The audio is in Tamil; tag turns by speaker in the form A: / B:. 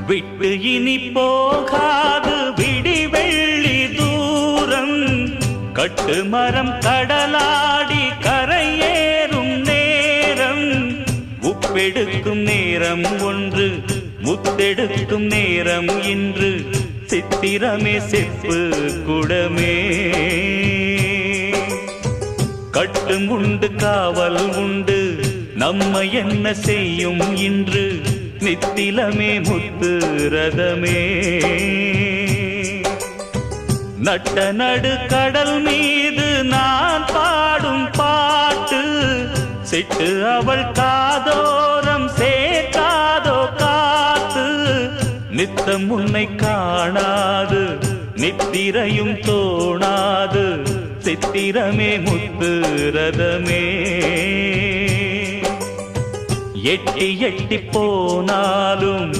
A: விட்டு இனி போகாது விடி வெள்ளி தூரம் கட்டு மரம் கடலாடி கரையேறும் நேரம் உப்பெடுக்கும் நேரம் ஒன்று முத்தெடுக்கும் நேரம் இன்று சித்திரமே செப்பு குடமே கட்டும் உண்டு காவல் உண்டு நம்மை என்ன செய்யும் இன்று நித்திலமே முத்து ரதமே நட்ட நடு கடல் மீது நான் பாடும் பாட்டு சிட்டு அவள் காதோரம் சேர்க்காதோ காத்து நித்தம் உன்னை காணாது நித்திரையும் தோணாது சித்திரமே முத்து ரதமே எட்டி எட்டி போனாலும்